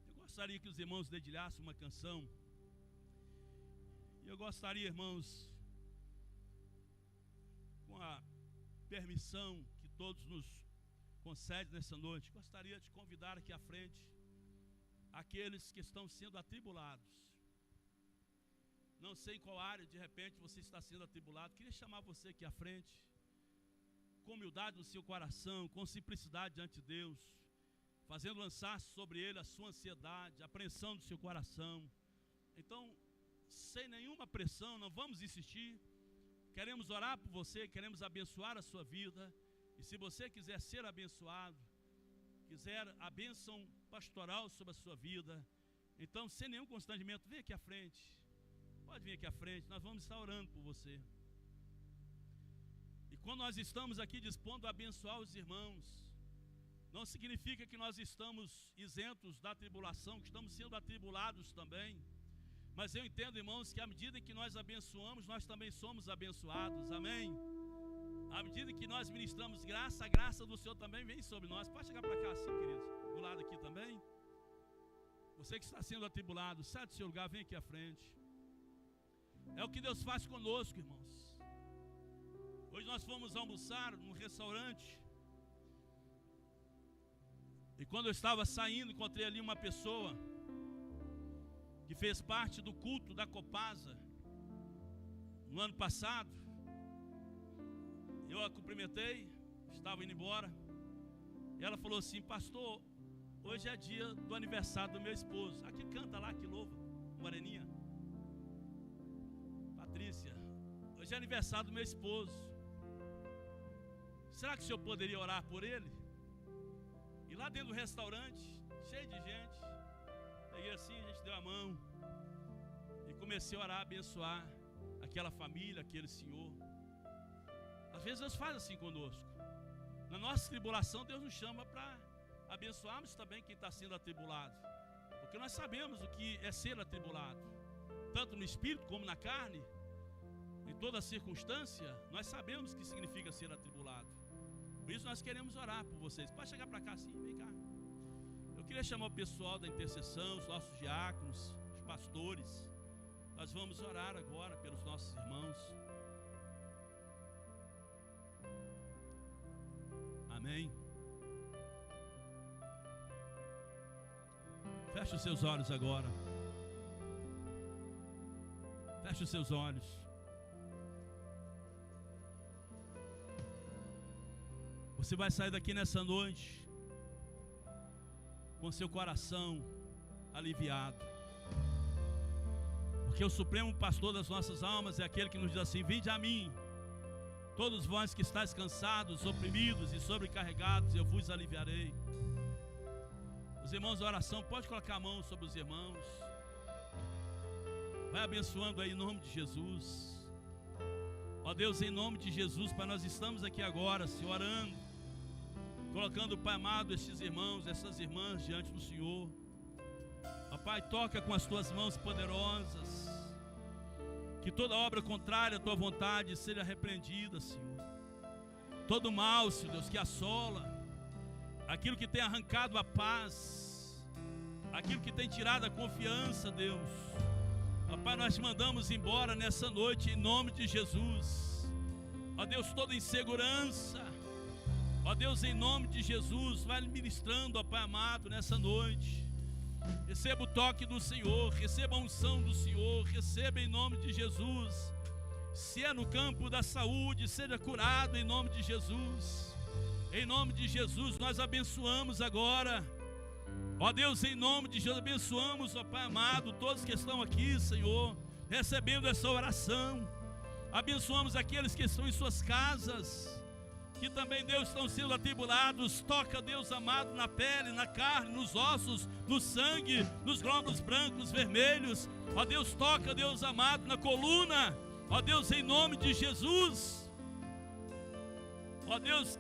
Speaker 2: Eu gostaria que os irmãos dedilhassem uma canção, e eu gostaria, irmãos, com a permissão que todos nos concedem nessa noite, gostaria de convidar aqui à frente aqueles que estão sendo atribulados. Não sei em qual área de repente você está sendo atribulado. Queria chamar você aqui à frente, com humildade no seu coração, com simplicidade diante de Deus, fazendo lançar sobre Ele a sua ansiedade, a apreensão do seu coração. Então, sem nenhuma pressão, não vamos insistir. Queremos orar por você, queremos abençoar a sua vida. E se você quiser ser abençoado, quiser a bênção pastoral sobre a sua vida, então, sem nenhum constrangimento, vem aqui à frente. Pode vir aqui à frente, nós vamos estar orando por você. E quando nós estamos aqui dispondo a abençoar os irmãos, não significa que nós estamos isentos da tribulação, que estamos sendo atribulados também. Mas eu entendo, irmãos, que à medida que nós abençoamos, nós também somos abençoados, amém? À medida que nós ministramos graça, a graça do Senhor também vem sobre nós. Pode chegar para cá assim, queridos, do lado aqui também. Você que está sendo atribulado, sai do seu lugar, vem aqui à frente. É o que Deus faz conosco, irmãos. Hoje nós fomos almoçar num restaurante, e quando eu estava saindo, encontrei ali uma pessoa que fez parte do culto da Copasa no ano passado. Eu a cumprimentei, estava indo embora, e ela falou assim: pastor, hoje é dia do aniversário do meu esposo. Aqui canta lá, que louva, moreninha Patrícia, hoje é aniversário do meu esposo. Será que o senhor poderia orar por ele? E lá dentro do restaurante, cheio de gente, peguei assim, a gente deu a mão e comecei a orar, abençoar aquela família, aquele senhor. Às vezes Deus faz assim conosco. Na nossa tribulação, Deus nos chama para abençoarmos também quem está sendo atribulado, porque nós sabemos o que é ser atribulado, tanto no espírito como na carne. Em toda circunstância, nós sabemos o que significa ser atribulado. Por isso nós queremos orar por vocês. Pode chegar para cá assim, vem cá. Eu queria chamar o pessoal da intercessão, os nossos diáconos, os pastores. Nós vamos orar agora pelos nossos irmãos. Amém. Feche os seus olhos agora. Feche os seus olhos. Você vai sair daqui nessa noite com seu coração aliviado, porque o Supremo Pastor das nossas almas é aquele que nos diz assim: vinde a mim, Todos vós que estáis cansados, oprimidos e sobrecarregados, eu vos aliviarei. Os irmãos da oração, pode colocar a mão sobre os irmãos. Vai abençoando aí em nome de Jesus. Ó Deus, em nome de Jesus, Pai, nós estamos aqui agora, Senhor, orando, colocando, Pai amado, estes irmãos, essas irmãs diante do Senhor. Ó Pai, toca com as tuas mãos poderosas, que toda obra contrária à tua vontade seja repreendida, Senhor. Todo mal, Senhor Deus, que assola, aquilo que tem arrancado a paz, aquilo que tem tirado a confiança, Deus. Ó Pai, nós te mandamos embora nessa noite em nome de Jesus. Ó Deus, toda insegurança, ó Deus, em nome de Jesus, vai ministrando, ó Pai amado, nessa noite. Receba o toque do Senhor, receba a unção do Senhor, receba em nome de Jesus. Se é no campo da saúde, seja curado em nome de Jesus. Em nome de Jesus, nós abençoamos agora. Ó Deus, em nome de Jesus, abençoamos, ó Pai amado, todos que estão aqui, Senhor, recebendo essa oração. Abençoamos aqueles que estão em suas casas, que também, Deus, estão sendo atribulados. Toca, Deus amado, na pele, na carne, nos ossos, no sangue, nos glóbulos brancos, vermelhos. Ó Deus, toca, Deus amado, na coluna. Ó Deus, em nome de Jesus. Ó Deus,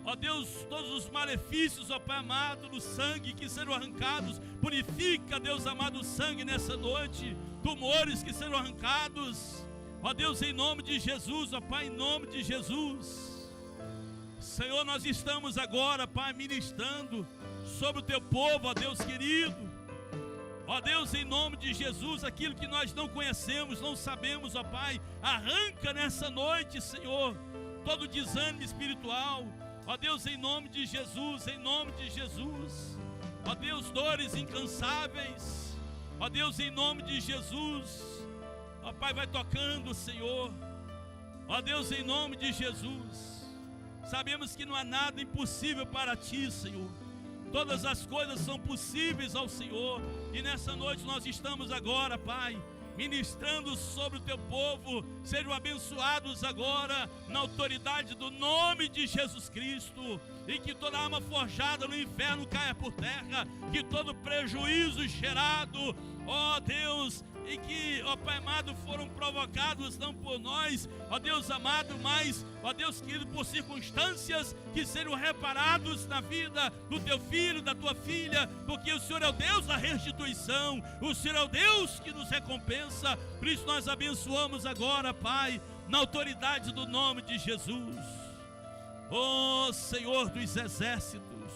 Speaker 2: ó Deus, todos os malefícios, ó Pai amado, do sangue que serão arrancados. Purifica, Deus amado, o sangue nessa noite. Tumores que serão arrancados. Ó Deus, em nome de Jesus, ó Pai, em nome de Jesus. Senhor, nós estamos agora, Pai, ministrando sobre o teu povo, ó Deus querido. Ó Deus, em nome de Jesus, aquilo que nós não conhecemos, não sabemos, ó Pai, arranca nessa noite, Senhor, todo desânimo espiritual. Ó Deus, em nome de Jesus, em nome de Jesus. Ó Deus, dores incansáveis. Ó Deus, em nome de Jesus. Ó Pai, vai tocando, Senhor. Ó Deus, em nome de Jesus. Sabemos que não há nada impossível para Ti, Senhor. Todas as coisas são possíveis ao Senhor. E nessa noite nós estamos agora, Pai, ministrando sobre o Teu povo. Sejam abençoados agora na autoridade do nome de Jesus Cristo. E que toda arma forjada no inferno caia por terra. Que todo prejuízo gerado, ó Deus, e que, ó Pai amado, foram provocados não por nós, ó Deus amado, mas, ó Deus querido, por circunstâncias, que sejam reparados na vida do teu filho, da tua filha, porque o Senhor é o Deus da restituição, o Senhor é o Deus que nos recompensa. Por isso nós abençoamos agora, Pai, na autoridade do nome de Jesus. Ó Senhor dos exércitos,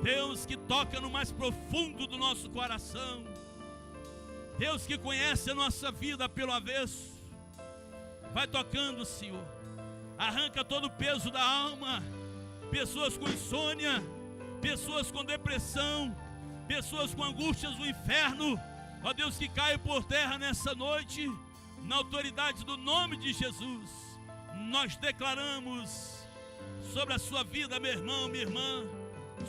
Speaker 2: Deus que toca no mais profundo do nosso coração, Deus que conhece a nossa vida pelo avesso, vai tocando, Senhor. Arranca todo o peso da alma. Pessoas com insônia, pessoas com depressão, pessoas com angústias do inferno, ó Deus, que caem por terra nessa noite. Na autoridade do nome de Jesus, nós declaramos sobre a sua vida, meu irmão, minha irmã,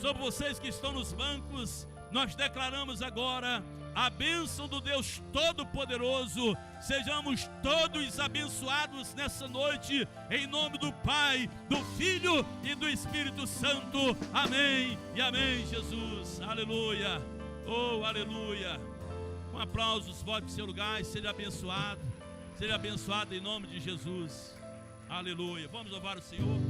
Speaker 2: sobre vocês que estão nos bancos, nós declaramos agora a bênção do Deus Todo-Poderoso. Sejamos todos abençoados nessa noite, em nome do Pai, do Filho e do Espírito Santo. Amém e amém, Jesus. Aleluia. Oh, aleluia. Com aplausos, volte para o seu lugar e seja abençoado. Seja abençoado em nome de Jesus. Aleluia. Vamos louvar o Senhor.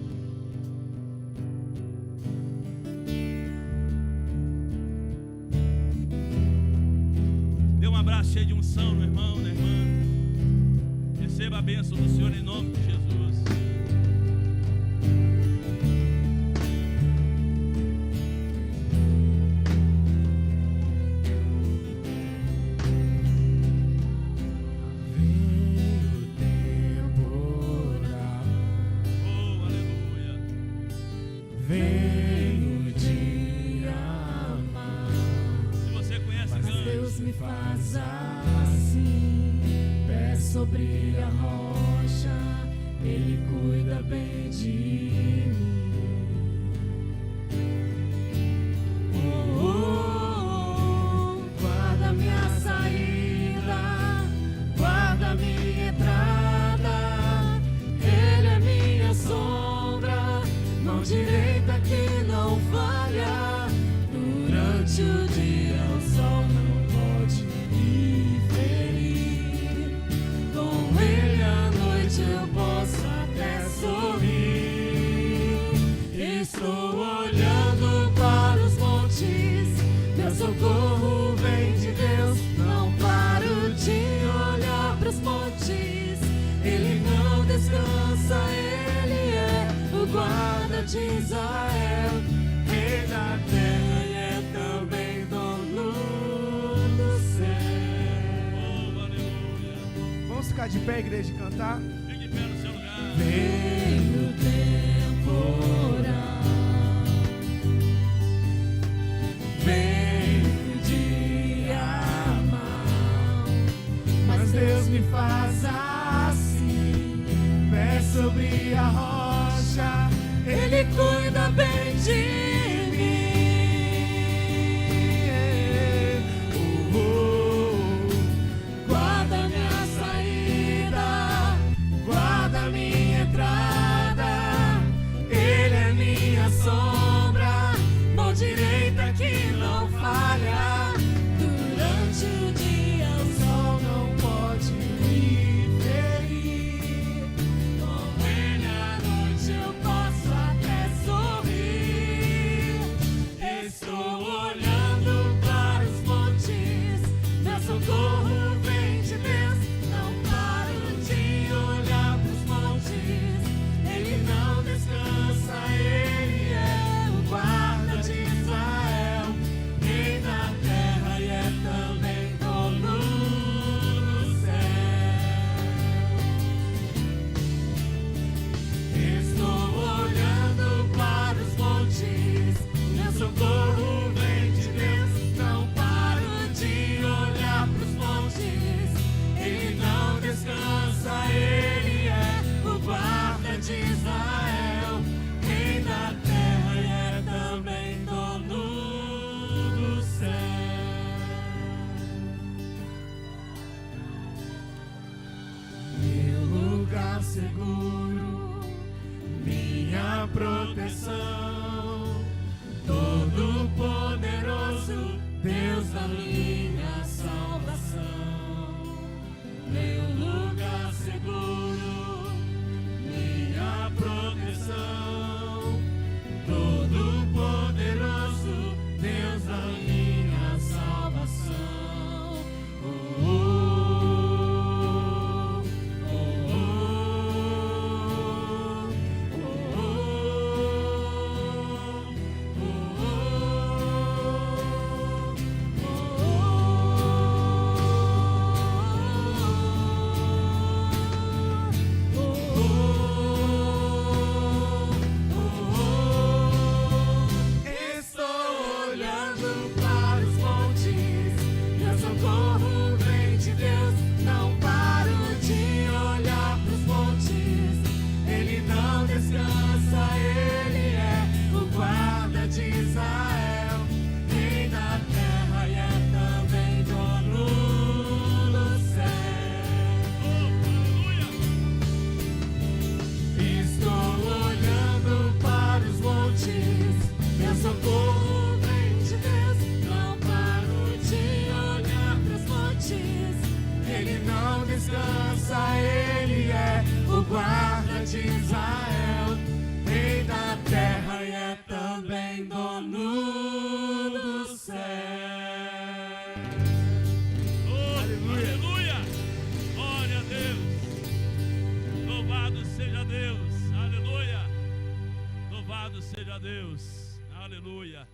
Speaker 2: Um abraço cheio de unção no irmão, na irmã. Receba a bênção do Senhor em nome de Jesus. Oh, aleluia.
Speaker 3: Vem o dia amar.
Speaker 2: Se você conhece,
Speaker 3: Mas
Speaker 2: cante.
Speaker 3: Deus me faz assim, pé sobre a rocha, Ele cuida bem de mim. Oh, oh, oh, guarda minha saída, guarda minha entrada, socorro vem de Deus. Não paro de olhar pros montes. Ele não descansa, ele é o guarda de Israel, rei da terra e é também dono do céu.
Speaker 2: Oh, aleluia.
Speaker 1: Vamos ficar de pé, igreja, e cantar?
Speaker 2: Fique em pé no seu lugar.
Speaker 3: Vem o temporal, vem o dia mau, mas Deus me faz assim, pé sobre a rocha, Ele cuida bem de mim. Guarda minha saída, guarda minha entrada, Ele é minha sombra, mão direita que não falha. Durante o dia o sol não pode me ferir, com Ele à noite eu posso até sorrir. Estou olhando para os montes, meu socorro vem de Deus. Não paro de olhar para os montes, Ele não descansa, Ele é o guarda de Israel, rei da terra e é também dono do céu. Estou olhando para os montes, meu socorro vem de Deus. Não paro de olhar para os montes, Ele não descansa, Ele é o guarda de Israel, rei da terra e é também dono do céu. Meu lugar seguro, minha proteção, Todo-Poderoso, Deus da minha salvação. Meu lugar seguro, minha proteção, Todo-Poderoso, Deus da minha salvação. Oh, oh, oh, oh, oh, Estou olhando para os montes, meu socorro vem de Deus. Não paro de olhar para os montes, Ele não descansa, Ele é o guarda de Israel, rei da terra e é também dono do céu. Estou olhando para os montes, meu socorro vem de Deus. Não paro de olhar para os montes, Ele não descansa, Ele é o guarda de Israel, rei da terra e é também dono do céu.
Speaker 2: Oh, aleluia. Glória a Deus. Louvado seja Deus. Aleluia. Louvado seja Deus. Aleluia.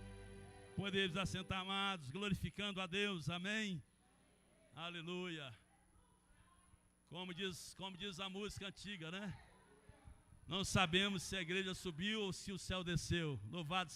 Speaker 2: Podemos assentar, amados, glorificando a Deus. Amém. Aleluia. Como diz a música antiga, né? Não sabemos se a igreja subiu ou se o céu desceu. Louvado